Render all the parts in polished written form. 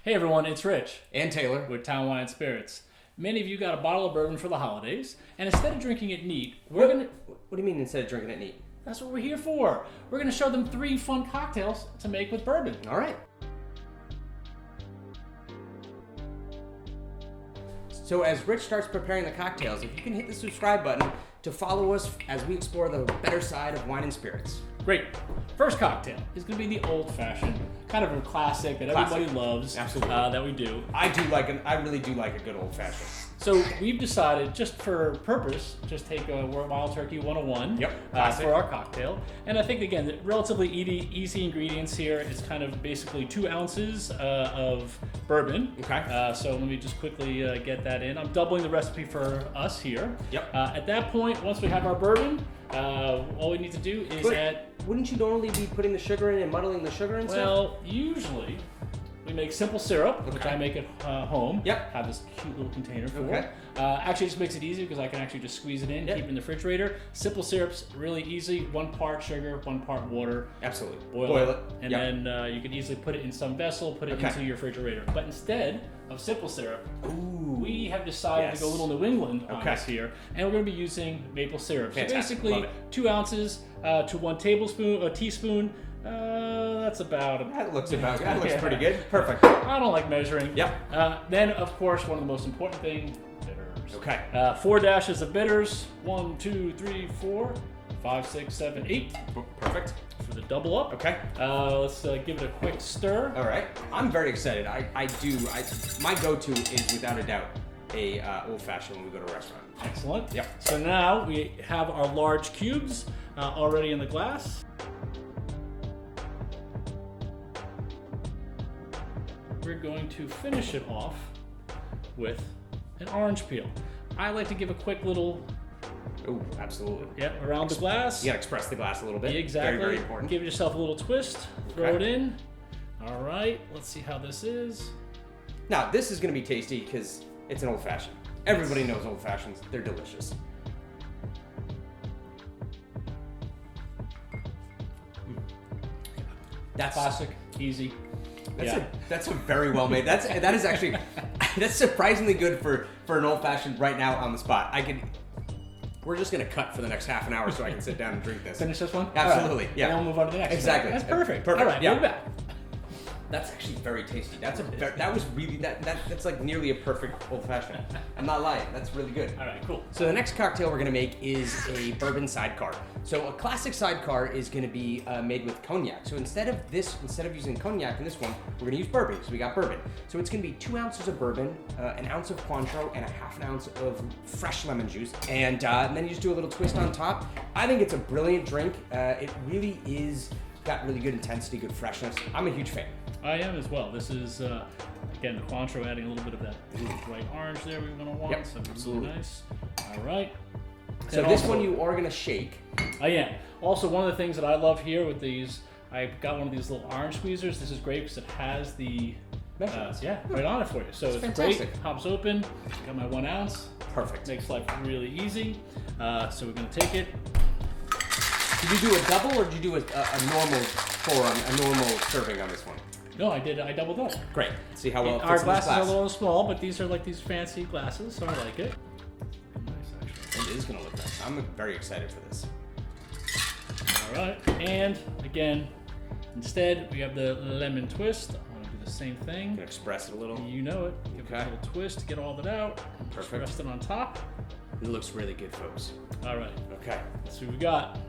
Hey everyone, it's Rich And Taylor. with Town Wine and Spirits. Many of you got a bottle of bourbon for the holidays, and instead of drinking it neat, What do you mean instead of drinking it neat? that's what we're here for. We're gonna show them 3 fun cocktails to make with bourbon. All right. So as Rich starts preparing the cocktails, if you can hit the subscribe button to follow us as we explore the better side of wine and spirits. Great. First cocktail is gonna be the old fashioned, kind of a classic that everybody loves. Absolutely. That we do. I really do like a good old fashioned. So we've decided, just for purpose, just take a Wild Turkey 101 classic. for our cocktail. And I think, again, the relatively easy ingredients here is kind of basically 2 ounces of bourbon. Okay. So let me just quickly get that in. I'm doubling the recipe for us here. Yep. At that point, once we have our bourbon, all we need to do is Wouldn't you normally be putting the sugar in and muddling the sugar in? Well, usually we make simple syrup, which I make at home. Yep. Have this cute little container for Okay. it. Actually, just makes it easy because I can actually just squeeze it in, keep it in the refrigerator. Simple syrup's really easy. 1 part sugar, 1 part water. Absolutely. Boil it. And then you can easily put it in some vessel, put it into your refrigerator. But instead of simple syrup, we have decided to go a little New England on this here. And we're going to be using maple syrup. Fantastic. So basically, 2 ounces to 1 teaspoon. That's about. That looks pretty good. Perfect. I don't like measuring. Yep. Then, of course, one of the most important things, bitters. Okay. 4 dashes of bitters. 1, 2, 3, 4, 5, 6, 7, 8. Perfect. For the double up. Okay. Let's give it a quick stir. All right. I'm very excited. My go-to is without a doubt a old-fashioned when we go to a restaurant. Excellent. Yep. So now we have our large cubes already in the glass. We're going to finish it off with an orange peel. I like to give a quick little Absolutely. around the glass. You gotta express the glass a little bit. Exactly. Very, very important. Give yourself a little twist. Throw it in. All right. Let's see how this is. Now, this is gonna be tasty because it's an old-fashioned. Everybody knows old-fashions. They're delicious. That's Classic, easy. That's a very well made. That is actually that's surprisingly good for an old-fashioned right now on the spot. We're just gonna cut for the next half an hour so I can sit down and drink this. Finish this one? Absolutely. Right. Yeah. And then we'll move on to the next. Exactly. That's perfect. Perfect. All right. Yeah. We're back. That's actually very tasty. That's like nearly a perfect old-fashioned. I'm not lying. That's really good. All right. Cool. So the next cocktail we're gonna make is a bourbon sidecar. So a classic sidecar is gonna be made with cognac. So instead of using cognac in this one, we're gonna use bourbon. So we got bourbon. So it's gonna be 2 ounces of bourbon, 1 ounce of Cointreau, and 1/2 ounce of fresh lemon juice. And then you just do a little twist on top. I think it's a brilliant drink. It really is got really good intensity, good freshness. I'm a huge fan. I am as well. This is again the Cointreau adding a little bit of that bright orange there we're gonna want. Yep, So absolutely. Really nice. All right. So this one you are gonna shake. I am. Also, one of the things that I love here with these, I've got one of these little orange squeezers. This is great because it has the Measurements. right on it for you. So it's fantastic. great. Pops open. Got my 1 ounce. Perfect. Makes life really easy. So we're gonna take it. Did you do a double or did you do a normal serving on this one? No, I did. I doubled up. Great. See how well it Our fits in this glasses are a glass. little small, but these are like these fancy glasses, so I like it. Nice, actually. It is gonna look nice. I'm very excited for this. All right, and again, instead we have the lemon twist. I'm gonna do the same thing. Gonna express it a little. You know it. Give it a little twist to get all of it out. Perfect. Rest it on top. It looks really good, folks. All right. Okay. Let's see what we got.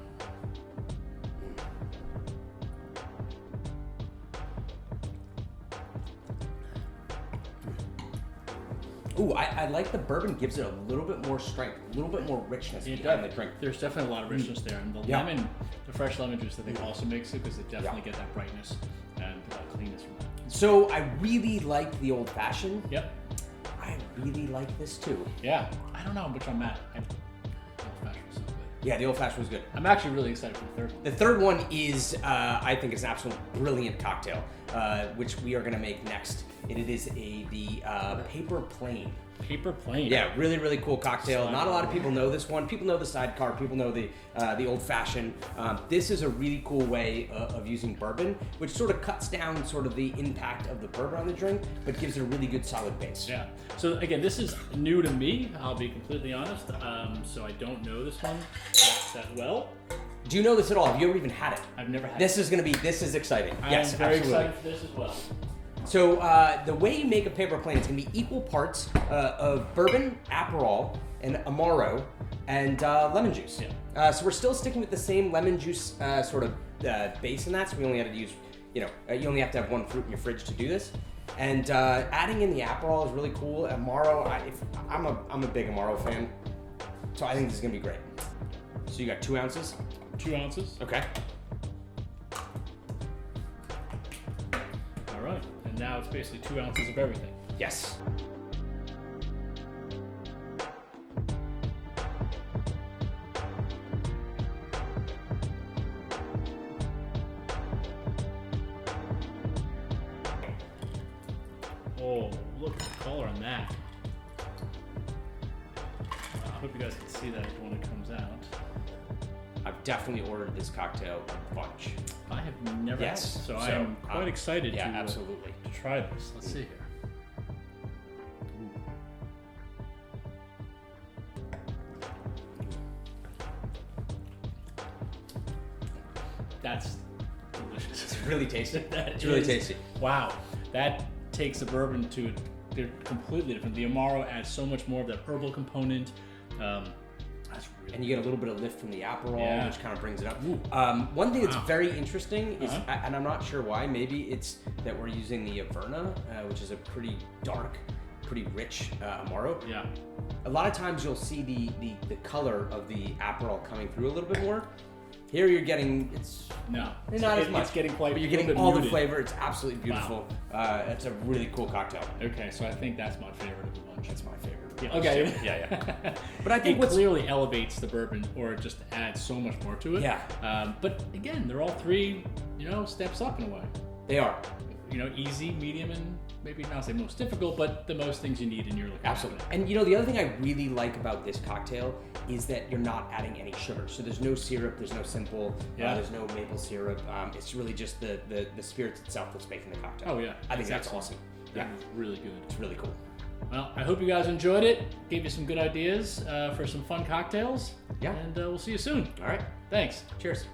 Ooh, I like the bourbon. Gives it a little bit more strength, a little bit more richness behind the drink. There's definitely a lot of richness there, and the lemon, the fresh lemon juice, I think also makes it because it definitely get that brightness and cleanness from that. So I really like the old fashioned. Yep. I really like this too. Yeah. I don't know which I'm at. The old fashioned is so good. Yeah, the old fashioned was good. I'm actually really excited for the third one. The third one is, I think, it's an absolute brilliant cocktail, which we are going to make next. And it is the paper plane. Paper plane. Yeah, really, really cool cocktail. Not a lot of people know this one. People know the sidecar. People know the old-fashioned. This is a really cool way of using bourbon, which sort of cuts down sort of the impact of the bourbon on the drink, but gives it a really good solid base. Yeah. So again, this is new to me. I'll be completely honest. So I don't know this one that well. Do you know this at all? Have you ever even had it? I've never had this. This is exciting. Yes, I'm very absolutely. excited for this as well. So the way you make a paper plane is going to be equal parts of bourbon, Aperol, and Amaro, and lemon juice. Yeah. So we're still sticking with the same lemon juice sort of base in that. So we only had to use, you only have to have one fruit in your fridge to do this. And adding in the Aperol is really cool. Amaro, I'm a big Amaro fan, so I think this is going to be great. So you got 2 ounces. 2 ounces. Okay. All right. And now it's basically 2 ounces of everything. Yes. Oh, look at the color on that. I hope you guys can see that when it comes out. I've definitely ordered this cocktail a bunch. I have never had it, so I so, am quite excited yeah, to absolutely. To try this. Let's see here. That's delicious. It's really tasty. It's really tasty. Wow, that takes the bourbon to they're completely different. The Amaro adds so much more of that herbal component. That's really and you get a little bit of lift from the Aperol, Yeah. which kind of brings it up. Wow. One thing that's very interesting is, Uh-huh. and I'm not sure why, maybe it's that we're using the Averna, which is a pretty dark, pretty rich Amaro. Yeah. A lot of times you'll see the color of the Aperol coming through a little bit more. Here you're getting, it's No. not as much. It's getting quite. But you're a little getting bit all muted. the flavor. It's absolutely beautiful. It's a really cool cocktail. Okay, so I think that's my favorite of the bunch. That's my favorite. Yeah, okay. Yeah. But I think it what's clearly elevates the bourbon, or just adds so much more to it. Yeah. But again, they're all three, steps up in a way. they are. Easy, medium, and maybe not say most difficult, but the most things you need in your liquor. Absolutely. And the other thing I really like about this cocktail is that you're not adding any sugar. So there's no syrup, there's no simple, there's no maple syrup. It's really just the spirits itself that's making the cocktail. Oh yeah, I think that's awesome. That was really good. It's really cool. Well, I hope you guys enjoyed it. Gave you some good ideas for some fun cocktails. Yeah. And we'll see you soon. All right. Thanks. Cheers.